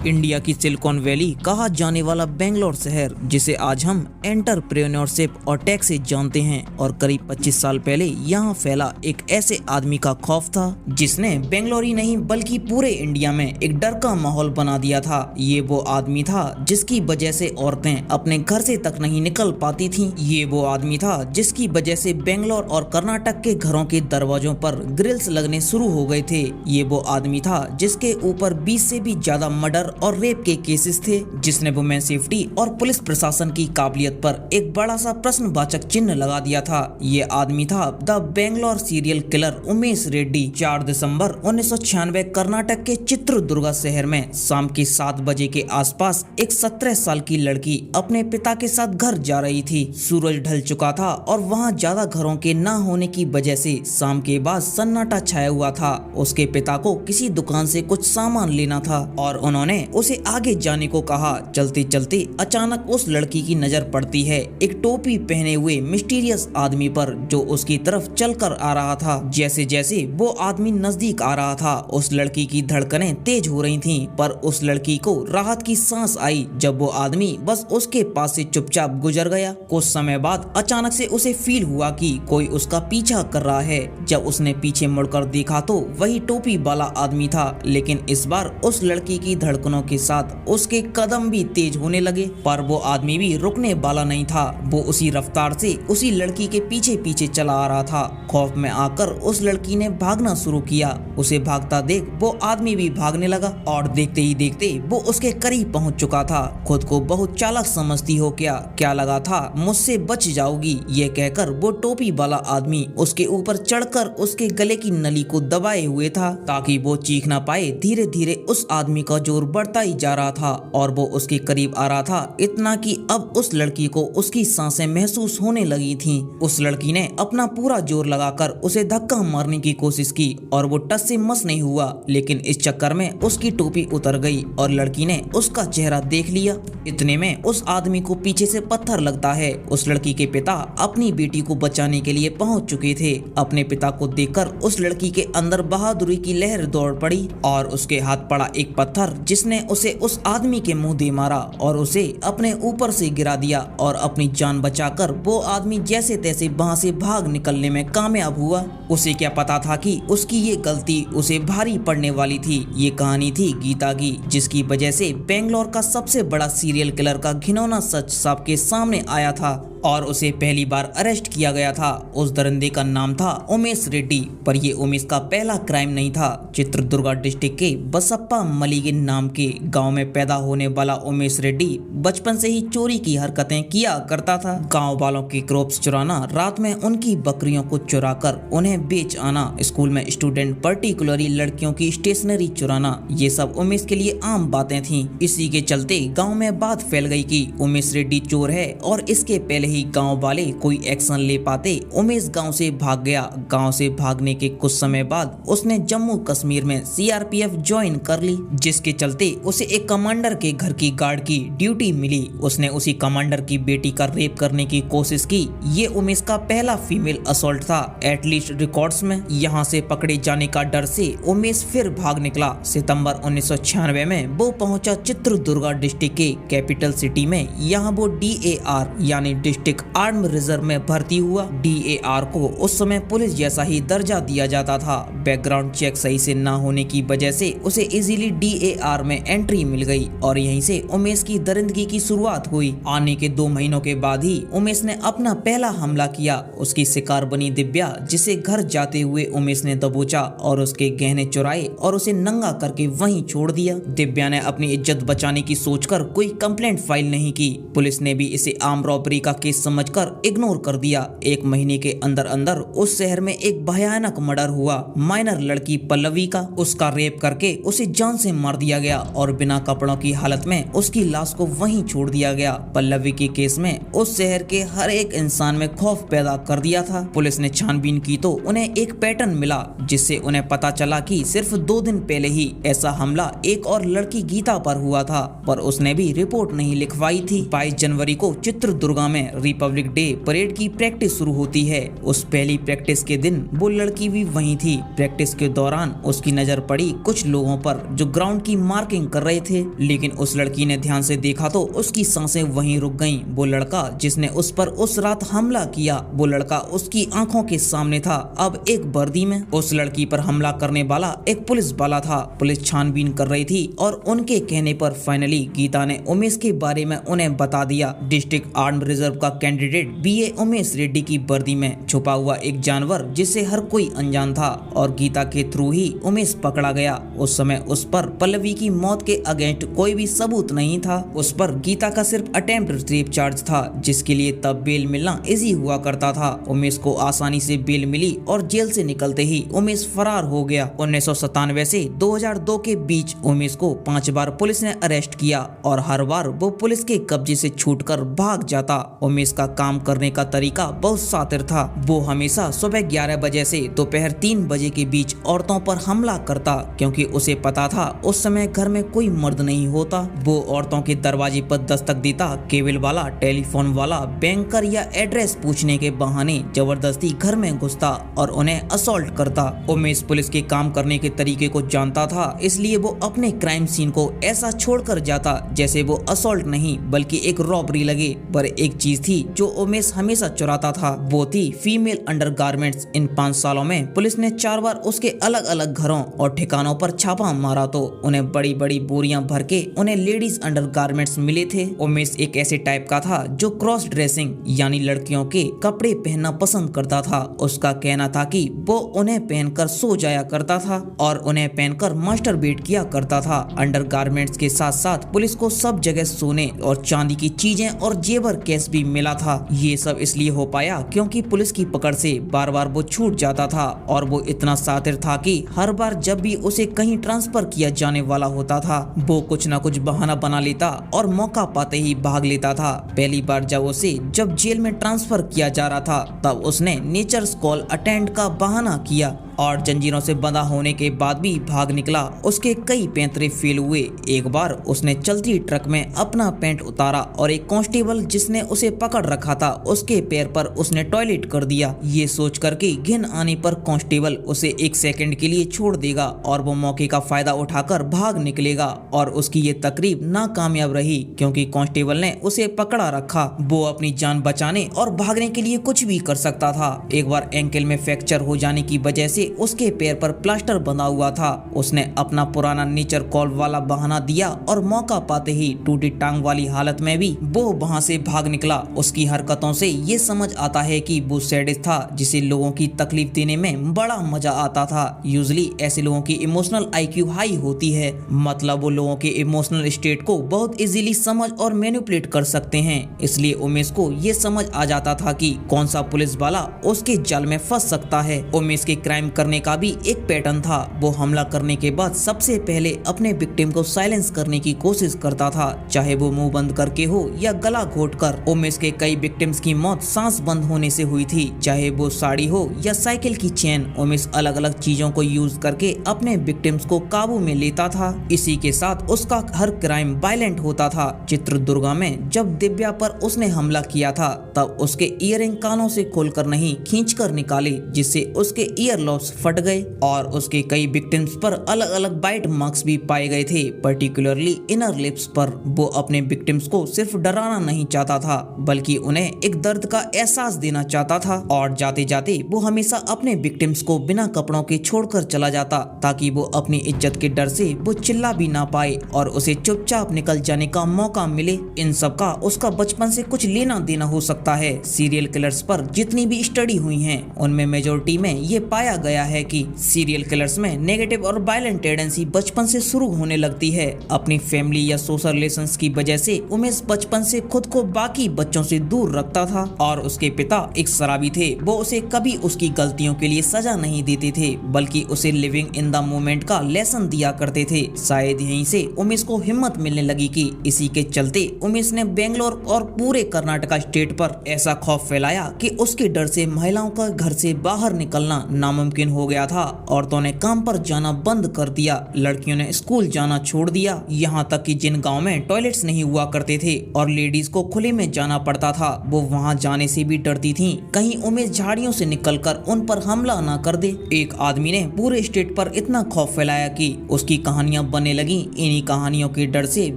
India की silicon valley कहा जाने वाला बेंगलोर शहर, जिसे आज हम एंटरप्रेन्योरशिप और टेक से जानते हैं, और करीब 25 साल पहले यहाँ फैला एक ऐसे आदमी का खौफ था जिसने बेंगलोर ही नहीं बल्कि पूरे इंडिया में एक डर का माहौल बना दिया था। ये वो आदमी था जिसकी वजह से औरतें अपने घर से तक नहीं निकल पाती थीं। ये वो आदमी था जिसकी वजह से बेंगलोर और कर्नाटक के घरों के दरवाजों पर ग्रिल्स लगने शुरू हो गए थे। ये वो आदमी था जिसके ऊपर 20 से भी ज्यादा मर्डर और रेप के केसेस थे, जिसने वुमेन सेफ्टी और पुलिस प्रशासन की काबिलियत पर एक बड़ा सा प्रश्नवाचक चिन्ह लगा दिया था। ये आदमी था the Bangalore serial killer Umesh Reddy. 4 दिसंबर 1996 कर्नाटक के चित्रदुर्गा शहर में शाम के 7 बजे के आसपास एक 17 साल की लड़की अपने पिता के साथ घर जा रही थी। सूरज ढल चुका था और वहाँ ज्यादा घरों के न होने की वजह से शाम के बाद सन्नाटा छाया हुआ था। उसके पिता को किसी दुकान से कुछ सामान लेना था और उन्होंने उसे आगे जाने को कहा। चलते चलते अचानक उस लड़की की नजर पड़ती है एक टोपी पहने हुए मिस्टीरियस आदमी पर, जो उसकी तरफ चलकर आ रहा था। जैसे जैसे वो आदमी नजदीक आ रहा था, उस लड़की की धड़कनें तेज हो रही थीं, पर उस लड़की को राहत की सांस आई जब वो आदमी बस उसके पास से चुपचाप गुजर गया। कुछ समय बाद अचानक से उसे फील हुआ कि कोई उसका पीछा कर रहा है। जब उसने पीछे मुड़कर देखा तो वही टोपी वाला आदमी था, लेकिन इस बार उस लड़की की धड़कनों के साथ उसके कदम भी तेज होने लगे। पर वो आदमी भी रुकने वाला नहीं था। वो उसी रफ्तार से उसी लड़की के पीछे पीछे चला आ रहा था। खौफ में आकर उस लड़की ने भागना शुरू किया। उसे भागता देख वो आदमी भी भागने लगा और देखते ही देखते वो उसके करीब पहुंच चुका था। खुद को बहुत चालाक समझती हो क्या लगा था मुझसे बच जाओगी, ये कहकर वो टोपी वाला आदमी उसके ऊपर चढ़कर उसके गले की नली को दबाए हुए था ताकि वो चीख ना पाए। धीरे धीरे उस आदमी का जोर बढ़ता ही जा रहा था और वो उसके करीब आ रहा था, इतना कि अब उस लड़की को उसकी सांसें महसूस होने लगी थीं। उस लड़की ने अपना पूरा जोर लगाकर उसे धक्का मारने की कोशिश की और वो टस से मस नहीं हुआ, लेकिन इस चक्कर में उसकी टोपी उतर गई और लड़की ने उसका चेहरा देख लिया। इतने में उस आदमी को पीछे से पत्थर लगता है। उस लड़की के पिता अपनी बेटी को बचाने के लिए पहुंच चुके थे। अपने पिता को देखकर उस लड़की के अंदर बहादुरी की लहर दौड़ पड़ी और उसके हाथ पड़ा एक पत्थर, जिसने उसे उस आदमी के मुंह दे मारा और उसे अपने ऊपर से गिरा दिया और अपनी जान बचाकर वो आदमी जैसे तैसे वहां से भाग निकलने में कामयाब हुआ। उसे क्या पता था कि उसकी ये गलती उसे भारी पड़ने वाली थी। ये कहानी थी गीता की, जिसकी वजह से बेंगलोर का सबसे बड़ा सीरियल किलर का घिनौना सच सबके सामने आया था और उसे पहली बार अरेस्ट किया गया था। उस दरिंदे का नाम था उमेश रेड्डी, पर ये उमेश का पहला क्राइम नहीं था। चित्रदुर्गा डिस्ट्रिक्ट के बसप्पा मलिगे नाम के गांव में पैदा होने वाला उमेश रेड्डी बचपन से ही चोरी की हरकतें किया करता था। गांव वालों के क्रॉप्स चुराना, रात में उनकी बकरियों को चुराकर उन्हें बेच आना, स्कूल में स्टूडेंट पर्टिकुलरली लड़कियों की स्टेशनरी चुराना, ये सब उमेश के लिए आम बातें थीं। इसी के चलते गाँव में बात फैल गई कि उमेश रेड्डी चोर है और इसके पहले गांव वाले कोई एक्शन ले पाते उमेश गांव से भाग गया। गांव से भागने के कुछ समय बाद उसने जम्मू कश्मीर में सीआरपीएफ ज्वाइन कर ली, जिसके चलते उसे एक कमांडर के घर की गार्ड की ड्यूटी मिली। उसने उसी कमांडर की बेटी का रेप करने की कोशिश की। ये उमेश का पहला फीमेल असॉल्ट था एटलीस्ट रिकॉर्ड्स में। यहाँ से पकड़े जाने का डर से उमेश फिर भाग निकला। सितंबर 1996 में वो पहुंचा चित्रदुर्गा डिस्ट्रिक्ट के कैपिटल सिटी में। यहाँ वो DAR यानी डिस्ट्रिक्ट आर्म रिजर्व में भर्ती हुआ। DAR को उस समय पुलिस जैसा ही दर्जा दिया जाता था। बैकग्राउंड चेक सही से न होने की वजह से उसे इजीली DAR में एंट्री मिल गई और यहीं से उमेश की दरिंदगी की शुरुआत हुई। आने के 2 महीनों के बाद ही उमेश ने अपना पहला हमला किया। उसकी शिकार बनी दिव्या, जिसे घर जाते हुए उमेश ने दबोचा और उसके गहने चुराए और उसे नंगा करके वहीं छोड़ दिया। दिव्या ने अपनी इज्जत बचाने की सोचकर कोई कंप्लेंट फाइल नहीं की। पुलिस ने भी इसे आर्म रॉबरी का केस समझकर इग्नोर कर दिया। 1 महीने के अंदर अंदर उस शहर में एक भयानक मर्डर हुआ माइनर लड़की पल्लवी का। उसका रेप करके उसे जान से मार दिया गया और बिना कपड़ों की हालत में उसकी लाश को वहीं छोड़ दिया गया। पल्लवी के केस में उस शहर के हर एक इंसान में खौफ पैदा कर दिया था। पुलिस ने छानबीन की तो उन्हें एक पैटर्न मिला, जिससे उन्हें पता चला कि सिर्फ 2 दिन पहले ही ऐसा हमला एक और लड़की गीता पर हुआ था, पर उसने भी रिपोर्ट नहीं लिखवाई थी। 22 जनवरी को चित्रदुर्गा में रिपब्लिक डे परेड की प्रैक्टिस शुरू होती है। उस पहली प्रैक्टिस के दिन वो लड़की भी वहीं थी। प्रैक्टिस के दौरान उसकी नजर पड़ी कुछ लोगों पर जो ग्राउंड की मार्किंग कर रहे थे, लेकिन उस लड़की ने ध्यान से देखा तो उसकी सांसें वहीं रुक गईं। वो लड़का जिसने उस पर उस रात हमला किया, वो लड़का उसकी आंखों के सामने था, अब एक वर्दी में। उस लड़की पर हमला करने वाला एक पुलिस वाला था। पुलिस छानबीन कर रही थी और उनके कहने पर फाइनली गीता ने उमेश के बारे में उन्हें बता दिया। डिस्ट्रिक्ट आर्म रिजर्व का कैंडिडेट बीए उमेश रेड्डी की वर्दी में छुपा हुआ एक जानवर जिससे हर कोई अनजान था, और गीता के थ्रू ही उमेश पकड़ा गया। उस समय उस पर पल्लवी की मौत के अगेंस्ट कोई भी सबूत नहीं था। उस पर गीता का सिर्फ अटेम्प्ट रेप चार्ज था, जिसके लिए तब बेल मिलना इजी हुआ करता था। उमेश को आसानी से बेल मिली और जेल से निकलते ही उमेश फरार हो गया। 1997 से 2002 के बीच उमेश को 5 बार पुलिस ने अरेस्ट किया और हर बार वो पुलिस के कब्जे से छूटकर भाग जाता। उमेश का काम करने का तरीका बहुत शातिर था। वो हमेशा सुबह 11 बजे से दोपहर 3 बजे के बीच औरतों पर हमला करता, क्योंकि उसे पता था उस समय घर में कोई मर्द नहीं होता। वो औरतों के दरवाजे पर दस्तक देता, केबल वाला, टेलीफोन वाला, बैंकर या एड्रेस पूछने के बहाने जबरदस्ती घर में घुसता और उन्हें असॉल्ट करता। उमेश पुलिस के काम करने के तरीके को जानता था, इसलिए वो अपने क्राइम सीन को ऐसा छोड़कर जाता जैसे वो असॉल्ट नहीं बल्कि एक रॉबरी लगे। पर एक चीज थी जो उमेश हमेशा चुराता था, वो थी फीमेल अंडरगारमेंट्स। इन 5 सालों में पुलिस ने 4 बार उसके अलग अलग घरों और ठिकानों पर छापा मारा तो उन्हें बड़ी बड़ी बोरियां भर के उन्हें लेडीज अंडरगारमेंट्स मिले थे। उमेश एक ऐसे टाइप का था जो क्रॉस ड्रेसिंग यानी लड़कियों के कपड़े पहनना पसंद करता था। उसका कहना था कि वो उन्हें पहनकर सो जाया करता था और उन्हें पहनकर मास्टरबेट किया करता था। अंडरगारमेंट्स के साथ साथ पुलिस को सब जगह सोने और चांदी की चीजें और जेवर केस भी मिला था। ये सब इसलिए हो पाया क्योंकि पुलिस की पकड़ से बार बार वो छूट जाता था, और वो इतना शातिर था कि हर बार जब भी उसे कहीं ट्रांसफर किया जाने वाला होता था, वो कुछ न कुछ बहाना बना लेता और मौका पाते ही भाग लेता था। पहली बार जब जेल में ट्रांसफर किया जा रहा था, तब उसने नेचर्स कॉल अटेंड का बहाना किया और जंजीरों से बंधा होने के बाद भी भाग निकला। उसके कई पैंतरे फेल हुए। एक बार उसने चलती ट्रक में अपना पैंट उतारा और एक कांस्टेबल जिसने उसे पकड़ रखा था उसके पैर पर उसने टॉयलेट कर दिया। ये सोच कर कि घिन आने पर कांस्टेबल उसे 1 सेकंड के लिए छोड़ देगा और वो मौके का फायदा उठाकर भाग निकलेगा, और उसकी ये तकरीब नाकामयाब रही क्योंकि कांस्टेबल ने उसे पकड़ा रखा। वो अपनी जान बचाने और भागने के लिए कुछ भी कर सकता था। एक बार एंकल में फ्रैक्चर हो जाने की वजह से उसके पैर पर प्लास्टर बंधा हुआ था। उसने अपना पुराना नेचर कॉल वाला बहाना दिया और मौका पाते ही टूटी टांग वाली हालत में भी वो वहां से भाग निकला। उसकी हरकतों से ये समझ आता है कि वो सैडिस्ट था जिसे लोगों की तकलीफ देने में बड़ा मजा आता था। यूजुअली ऐसे लोगों की इमोशनल IQ हाई होती है, मतलब वो लोगों के इमोशनल स्टेट को बहुत इजीली समझ और मैनिपुलेट कर सकते हैं। इसलिए उमेश को ये समझ आ जाता था कि कौन सा पुलिस वाला उसके जाल में फंस सकता है। उमेश के क्राइम करने का भी एक पैटर्न था। वो हमला करने के बाद सबसे पहले अपने विक्टिम को साइलेंस करने की कोशिश करता था, चाहे वो मुंह बंद करके हो या गला घोटकर। उमेश के कई विक्टिम्स की मौत सांस बंद होने से हुई थी, चाहे वो साड़ी हो या साइकिल की चेन। उमेश अलग अलग चीजों को यूज करके अपने विक्टिम्स को काबू में लेता था। इसी के साथ उसका हर क्राइम वायलेंट होता था। चित्रदुर्गा में जब दिव्या पर उसने हमला किया था, तब उसके ईयरिंग कानों से खोलकर नहीं खींचकर निकाले, जिससे उसके ईयर लॉब्स फट गए, और उसके कई विक्टिम्स पर अलग अलग बाइट मार्क्स भी पाए गए थे, पर्टिकुलरली इनर लिप्स पर। वो अपने विक्टिम्स को सिर्फ डराना नहीं चाहता था, बल्कि उन्हें एक दर्द का एहसास देना चाहता था। और जाते जाते वो हमेशा अपने विक्टिम्स को बिना कपड़ों के छोड़कर चला जाता, ताकि वो अपनी इज्जत के डर से वो चिल्ला भी ना पाए और उसे चुपचाप निकल जाने का मौका मिले। इन सब का उसका बचपन से कुछ लेना देना हो सकता है। सीरियल किलर्स पर जितनी भी स्टडी हुई हैं, उनमें मेजोरिटी में ये पाया गया है कि सीरियल किलर्स में नेगेटिव और वायलेंट टेंडेंसी बचपन से शुरू होने लगती है। अपनी फैमिली या सोशल रिलेशंस की वजह से उमेश बचपन से खुद को बाकी बच्चों से दूर रखता था, और उसके पिता एक शराबी थे। वो उसे कभी उसकी गलतियों के लिए सजा नहीं देते थे, बल्कि उसे लिविंग इन द मोमेंट का लेसन दिया करते थे। शायद यहीं से उमेश को हिम्मत मिलने लगी कि इसी के चलते उमेश ने बेंगलोर और पूरे कर्नाटका स्टेट पर ऐसा खौफ फैलाया कि उसके डर से महिलाओं का घर से बाहर निकलना नामुमकिन लेकिन हो गया था, औरतों ने काम पर जाना बंद कर दिया, लड़कियों ने स्कूल जाना छोड़ दिया, यहाँ तक कि जिन गांव में टॉयलेट्स नहीं हुआ करते थे और लेडीज को खुले में जाना पड़ता था वो वहाँ जाने से भी डरती थी, कहीं उमेश झाड़ियों से निकलकर उन पर हमला न कर दे। एक आदमी ने पूरे स्टेट पर इतना खौफ फैलाया कि उसकी कहानियां बनने लगी। इन्हीं कहानियों के डर से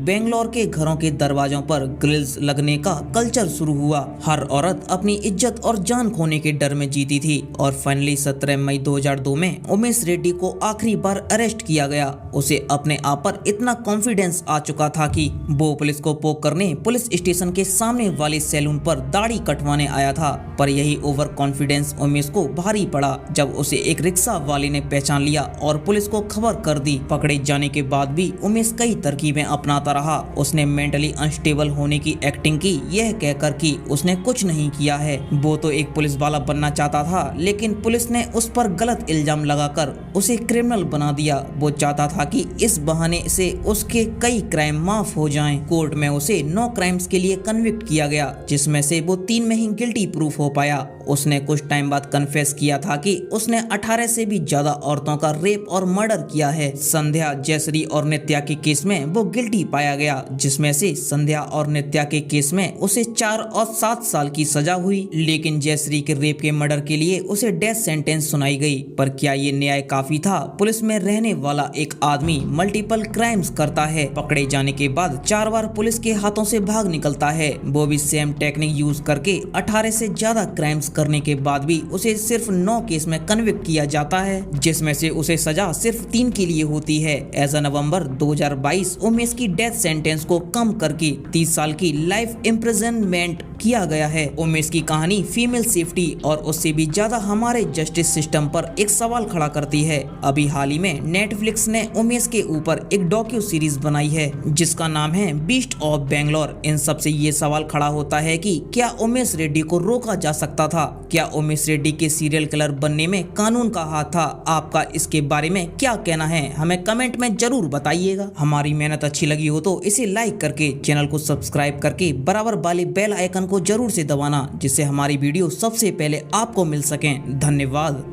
बेंगलोर के घरों के दरवाजों पर ग्रिल्स लगने का कल्चर शुरू हुआ। हर औरत अपनी इज्जत और जान खोने के डर में जीती थी और फाइनली 17 मई 2002 में उमेश रेड्डी को आखिरी बार अरेस्ट किया गया। उसे अपने आप पर इतना कॉन्फिडेंस आ चुका था कि वो पुलिस को पोक करने पुलिस स्टेशन के सामने वाले सैलून पर दाढ़ी कटवाने आया था। पर यही ओवर कॉन्फिडेंस उमेश को भारी पड़ा जब उसे एक रिक्शा वाले ने पहचान लिया और पुलिस को खबर कर दी। पकड़े जाने के बाद भी उमेश कई तरकीबें अपनाता रहा। उसने मेंटली अनस्टेबल होने की एक्टिंग की, यह कहकर कि उसने कुछ नहीं किया है, वो तो एक पुलिस वाला बनना चाहता था, लेकिन पुलिस ने उस पर गलत इल्जाम लगाकर उसे क्रिमिनल बना दिया। वो चाहता था कि इस बहाने से उसके कई क्राइम माफ हो जाएं। कोर्ट में उसे 9 क्राइम्स के लिए कन्विक्ट किया गया, जिसमें से वो 3 में ही गिल्टी प्रूफ हो पाया। उसने कुछ टाइम बाद कन्फेस किया था कि उसने 18 से भी ज्यादा औरतों का रेप और मर्डर किया है। संध्या, जयश्री और नित्या के केस में वो गिल्टी पाया गया, जिसमें से संध्या और नित्या के केस में उसे 4 और 7 साल की सजा हुई, लेकिन जयश्री के रेप के मर्डर के लिए उसे डेथ सेंटेंस सुनाई गई। पर क्या ये न्याय काफी था? पुलिस में रहने वाला एक आदमी मल्टीपल क्राइम्स करता है, पकड़े जाने के बाद 4 बार पुलिस के हाथों से भाग निकलता है, वो भी सेम टेक्निक यूज करके 18 से ज्यादा क्राइम्स करने के बाद भी उसे सिर्फ 9 केस में कन्विक्ट किया जाता है, जिसमें से उसे सजा सिर्फ 3 के लिए होती है। ऐसा नवंबर 2022 उमेश की डेथ सेंटेंस को कम करके 30 साल की लाइफ इम्प्रिजनमेंट किया गया है। उमेश की कहानी फीमेल सेफ्टी और उससे भी ज्यादा हमारे जस्टिस सिस्टम पर एक सवाल खड़ा करती है। अभी हाल ही में नेटफ्लिक्स ने उमेश के ऊपर एक डॉक्यू सीरीज बनाई है जिसका नाम है बीस्ट ऑफ बेंगलोर। इन सब से ये सवाल खड़ा होता है कि क्या उमेश रेड्डी को रोका जा सकता था? क्या उमेश रेड्डी के सीरियल किलर बनने में कानून का हाथ था? आपका इसके बारे में क्या कहना है? हमें कमेंट में जरूर बताइएगा। हमारी मेहनत अच्छी लगी हो तो इसे लाइक करके चैनल को सब्सक्राइब करके बराबर वाले बेल आइकन को जरूर से दबाना, जिससे हमारी वीडियो सबसे पहले आपको मिल सके। धन्यवाद।